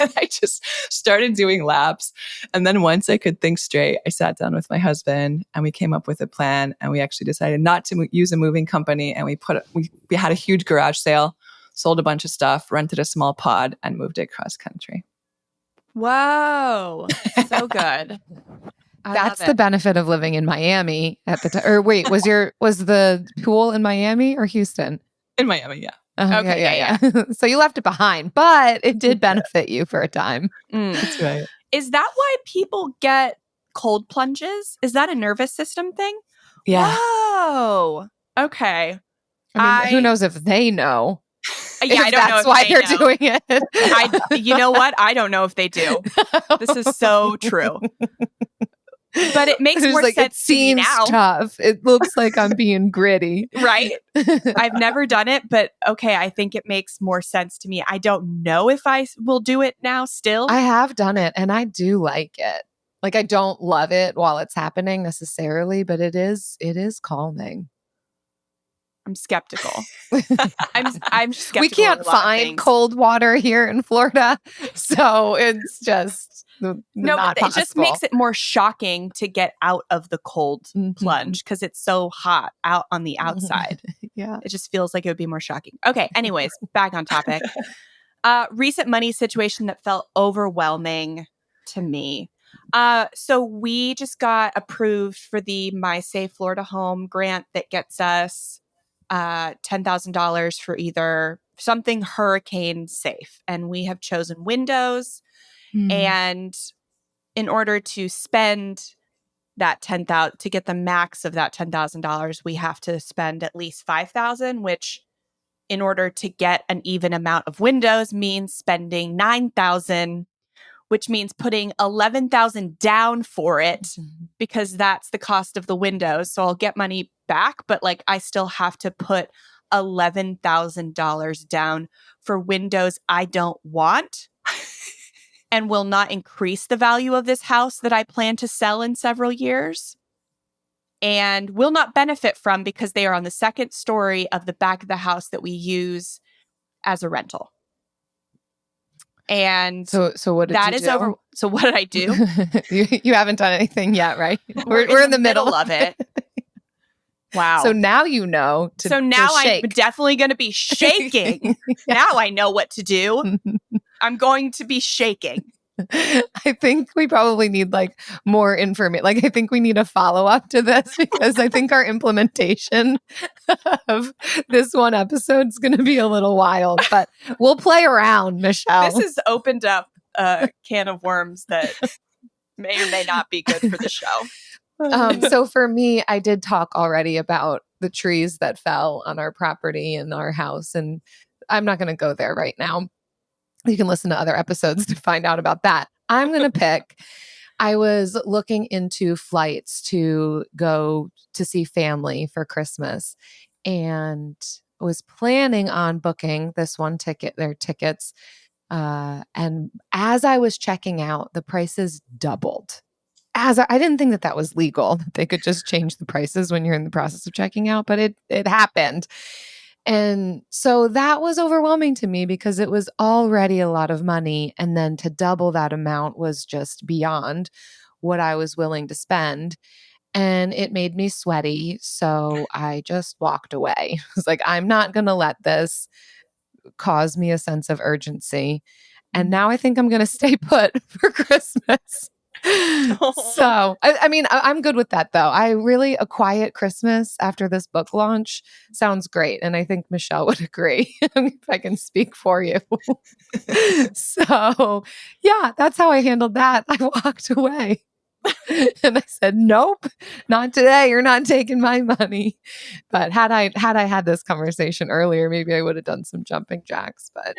and I just started doing laps. And then once I could think straight, I sat down with my husband and we came up with a plan. And we actually decided not to use a moving company. And we had a huge garage sale, sold a bunch of stuff, rented a small pod, and moved it cross country. Whoa. So good. That's the benefit of living in Miami at the time. Or wait, was the pool in Miami or Houston? In Miami, yeah. Okay, yeah. So you left it behind, but it did benefit you for a time. That's right. Is that why people get cold plunges? Is that a nervous system thing? Yeah. Oh, okay. I mean, who knows if they know? Yeah, I don't know that's if why they they're know. doing it. You know what? I don't know if they do. This is so true. But it makes more It sense to me seems now. tough. It looks like I'm being gritty. Right? I've never done it, but okay, I think it makes more sense to me. I don't know if I will do it now still. I have done it and I do like it. Like I don't love it while it's happening necessarily, but it is calming. I'm skeptical. I'm skeptical. We can't of a lot of find things. cold water here in Florida, so it's just No, not but it just possible. makes it more shocking to get out of the cold plunge because it's so hot out on the outside. Yeah. It just feels like it would be more shocking. Okay, anyways, back on topic. Recent money situation that felt overwhelming to me. So we just got approved for the My Safe Florida Home grant that gets us $10,000 for either something hurricane safe. And we have chosen windows. And in order to spend that $10,000, to get the max of that $10,000, we have to spend at least $5,000, which in order to get an even amount of windows means spending $9,000, which means putting $11,000 down for it because that's the cost of the windows. So I'll get money back, but like I still have to put $11,000 down for windows I don't want and will not increase the value of this house that I plan to sell in several years and will not benefit from because they are on the second story of the back of the house that we use as a rental. And so what did that you is do? over. So what did I do? you haven't done anything yet, right? We're in the middle of it. Wow. So now you know. So now I'm shake. definitely going to be shaking. Now I know what to do. I'm going to be shaking. I think we probably need like more information. Like, I think we need a follow up to this because I think our implementation of this one episode is going to be a little wild, but we'll play around, Michelle. This has opened up a can of worms that may or may not be good for the show. So for me, I did talk already about the trees that fell on our property and our house, and I'm not going to go there right now. You can listen to other episodes to find out about that. I'm going to pick. I was looking into flights to go to see family for Christmas and was planning on booking their tickets. And as I was checking out, the prices doubled. I didn't think that was legal, that they could just change the prices when you're in the process of checking out, but it happened. And so that was overwhelming to me because it was already a lot of money. And then to double that amount was just beyond what I was willing to spend. And it made me sweaty. So I just walked away. I was like, I'm not going to let this cause me a sense of urgency. And now I think I'm going to stay put for Christmas. So, I mean, I'm good with that though. A quiet Christmas after this book launch sounds great. And I think Michelle would agree if I can speak for you. So yeah, that's how I handled that. I walked away and I said, nope, not today. You're not taking my money. But had I had this conversation earlier, maybe I would have done some jumping jacks, but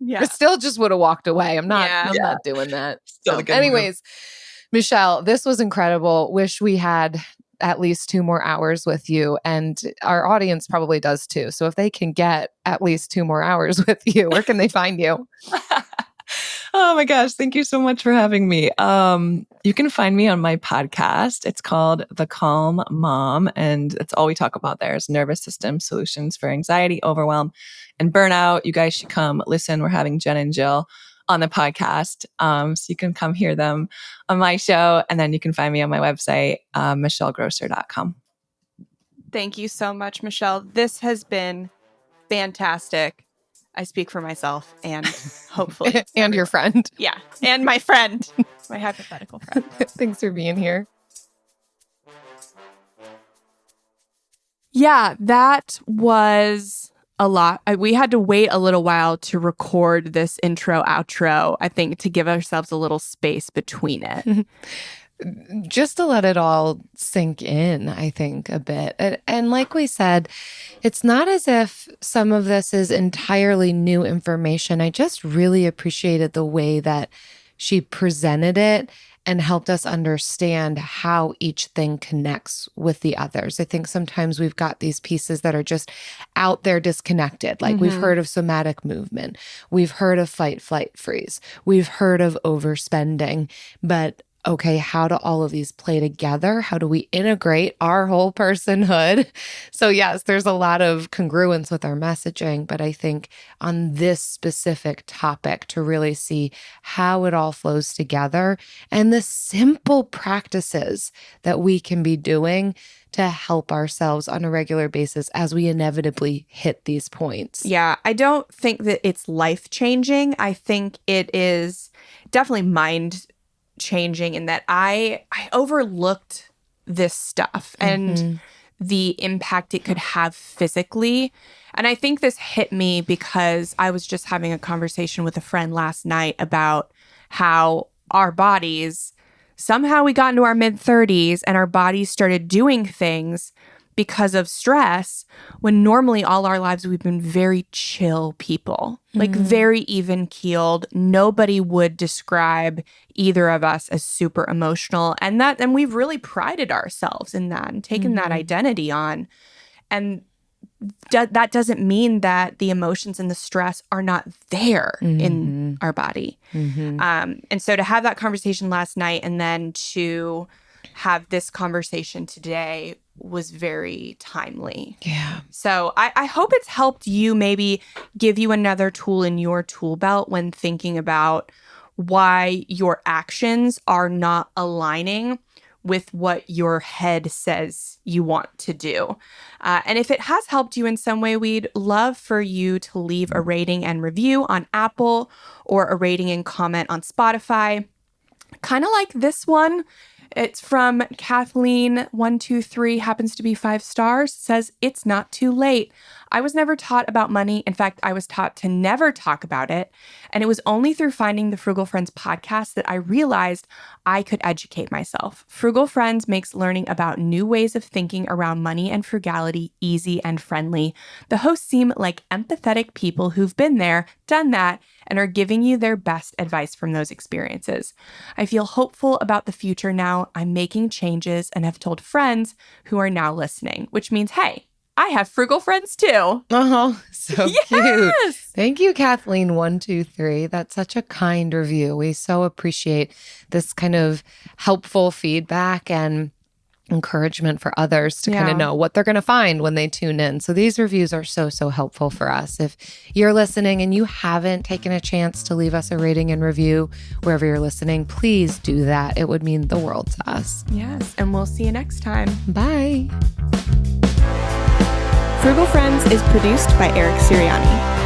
yeah, I still just would have walked away. I'm not doing that. So anyways, Michelle, this was incredible. Wish we had at least 2 more hours with you, and our audience probably does too. So if they can get at least 2 more hours with you, where can they find you? Oh my gosh, thank you so much for having me. You can find me on my podcast. It's called The Calm Mom, and that's all we talk about there is nervous system solutions for anxiety, overwhelm, and burnout. You guys should come listen. We're having Jen and Jill on the podcast. So you can come hear them on my show, and then you can find me on my website, michellegrosser.com. Thank you so much, Michelle. This has been fantastic. I speak for myself and hopefully. And your friend. Yeah. And my friend, my hypothetical friend. Thanks for being here. Yeah, that was a lot. We had to wait a little while to record this intro, outro, I think, to give ourselves a little space between it. Just to let it all sink in, I think, a bit. And like we said, it's not as if some of this is entirely new information. I just really appreciated the way that she presented it and helped us understand how each thing connects with the others. I think sometimes we've got these pieces that are just out there disconnected. Like we've heard of somatic movement. We've heard of fight, flight, freeze. We've heard of overspending. But okay, how do all of these play together? How do we integrate our whole personhood? So yes, there's a lot of congruence with our messaging, but I think on this specific topic to really see how it all flows together and the simple practices that we can be doing to help ourselves on a regular basis as we inevitably hit these points. Yeah, I don't think that it's life-changing. I think it is definitely mind-changing in that I overlooked this stuff and the impact it could have physically. And I think this hit me because I was just having a conversation with a friend last night about how our bodies, somehow we got into our mid-30s and our bodies started doing things because of stress when normally all our lives we've been very chill people, like very even-keeled. Nobody would describe either of us as super emotional. And we've really prided ourselves in that and taken that identity on. And that doesn't mean that the emotions and the stress are not there in our body. And so to have that conversation last night and then to have this conversation today was very timely. Yeah. So I hope it's helped you, maybe give you another tool in your tool belt when thinking about why your actions are not aligning with what your head says you want to do. And if it has helped you in some way, we'd love for you to leave a rating and review on Apple or a rating and comment on Spotify. Kind of like this one. It's from Kathleen123, happens to be 5 stars, says, "It's not too late. I was never taught about money. In fact, I was taught to never talk about it. And it was only through finding the Frugal Friends podcast that I realized I could educate myself. Frugal Friends makes learning about new ways of thinking around money and frugality easy and friendly. The hosts seem like empathetic people who've been there, done that, and are giving you their best advice from those experiences. I feel hopeful about the future now. I'm making changes and have told friends who are now listening," which means, hey, I have frugal friends too. So cute. Thank you, Kathleen123. That's such a kind review. We so appreciate this kind of helpful feedback and encouragement for others to kind of know what they're going to find when they tune in. So these reviews are so helpful for us. If you're listening and you haven't taken a chance to leave us a rating and review wherever you're listening, please do that. It would mean the world to us. Yes, and we'll see you next time. Bye. Frugal Friends is produced by Eric Sirianni.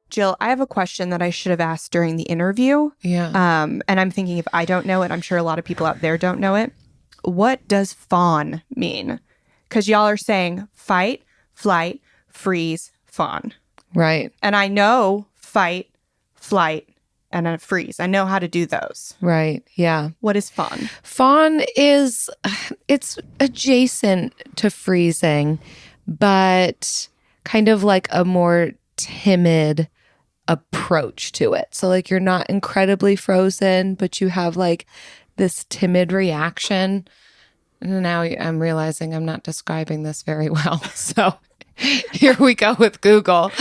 Jill, I have a question that I should have asked during the interview. Yeah. And I'm thinking if I don't know it, I'm sure a lot of people out there don't know it. What does fawn mean? Because y'all are saying fight, flight, freeze, fawn. Right. And I know fight, flight, and a freeze. I know how to do those. Right. Yeah. What is fawn? Fawn is, it's adjacent to freezing, but kind of like a more timid approach to it. So like you're not incredibly frozen, but you have like this timid reaction. And now I'm realizing I'm not describing this very well. So here we go with Google.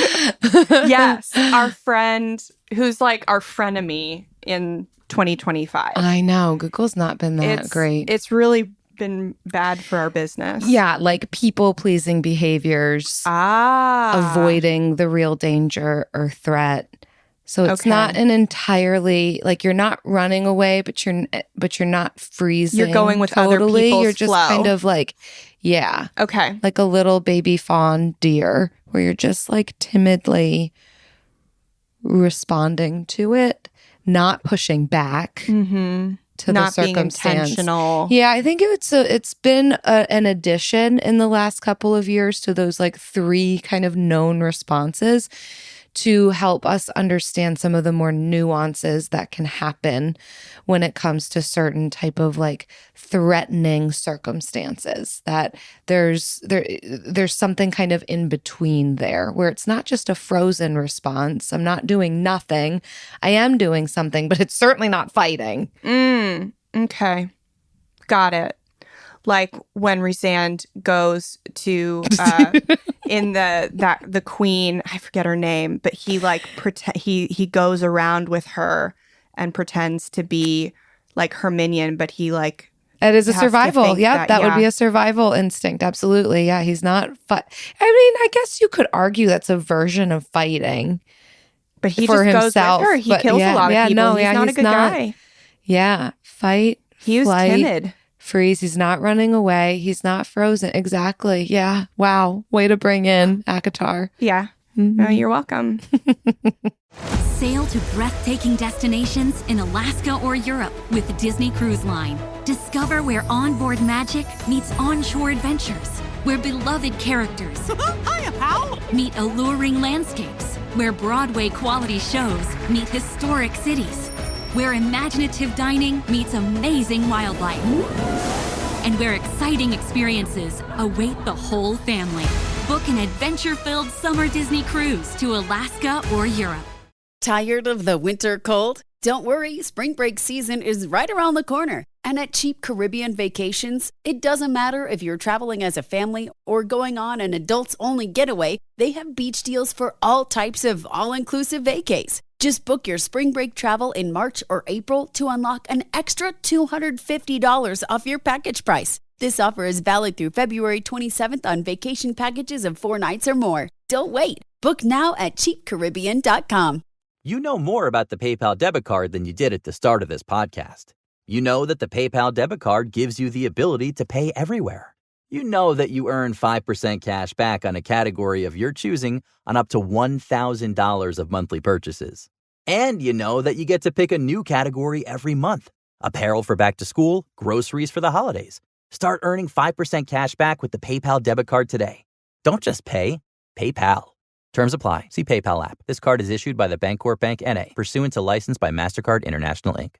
Yes. Our friend who's like our frenemy in 2025. I know. Google's not been that great. It's really been bad for our business. Yeah, like people-pleasing behaviors, avoiding the real danger or threat. So it's not an entirely like you're not running away, but you're not freezing. You're going with totally. other people's You're just flow. kind of like, yeah, okay, like a little baby fawn deer, where you're just like timidly responding to it, not pushing back. Mm-hmm. To not the being circumstance. intentional. Yeah, I think it's been an addition in the last couple of years to those like 3 kind of known responses to help us understand some of the more nuances that can happen when it comes to certain type of like threatening circumstances, that there's something kind of in between there where it's not just a frozen response. I'm not doing nothing. I am doing something, but it's certainly not fighting. Okay. Got it. Like when Rhysand goes to in the queen, I forget her name, but he like he goes around with her and pretends to be like her minion, but he like it is a survival. Yeah, that would be a survival instinct. Absolutely. Yeah, he's not I mean, I guess you could argue that's a version of fighting. But he for just himself. goes with her. He kills a lot of people. He's not a good guy. Yeah. Fight. He was timid. Freeze. He's not running away. He's not frozen. Exactly. Yeah. Wow. Way to bring in ACOTAR. Yeah. Mm-hmm. No, you're welcome. Sail to breathtaking destinations in Alaska or Europe with Disney Cruise Line. Discover where onboard magic meets onshore adventures, where beloved characters Hiya, pal! meet alluring landscapes, where Broadway quality shows meet historic cities, where imaginative dining meets amazing wildlife, and where exciting experiences await the whole family. Book an adventure-filled summer Disney cruise to Alaska or Europe. Tired of the winter cold? Don't worry, spring break season is right around the corner. And at Cheap Caribbean Vacations, it doesn't matter if you're traveling as a family or going on an adults-only getaway, they have beach deals for all types of all-inclusive vacays. Just book your spring break travel in March or April to unlock an extra $250 off your package price. This offer is valid through February 27th on vacation packages of 4 nights or more. Don't wait. Book now at cheapcaribbean.com. You know more about the PayPal debit card than you did at the start of this podcast. You know that the PayPal debit card gives you the ability to pay everywhere. You know that you earn 5% cash back on a category of your choosing on up to $1,000 of monthly purchases. And you know that you get to pick a new category every month. Apparel for back to school, groceries for the holidays. Start earning 5% cash back with the PayPal debit card today. Don't just pay, PayPal. Terms apply. See PayPal app. This card is issued by the Bancorp Bank N.A., pursuant to license by MasterCard International, Inc.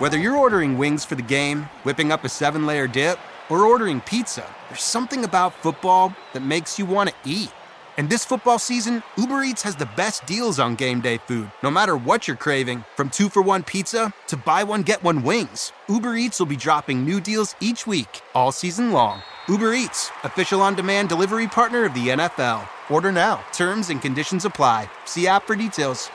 Whether you're ordering wings for the game, whipping up a 7-layer dip, or ordering pizza, there's something about football that makes you want to eat. And this football season, Uber Eats has the best deals on game day food. No matter what you're craving, from 2-for-1 pizza to buy one, get one wings, Uber Eats will be dropping new deals each week, all season long. Uber Eats, official on-demand delivery partner of the NFL. Order now. Terms and conditions apply. See app for details.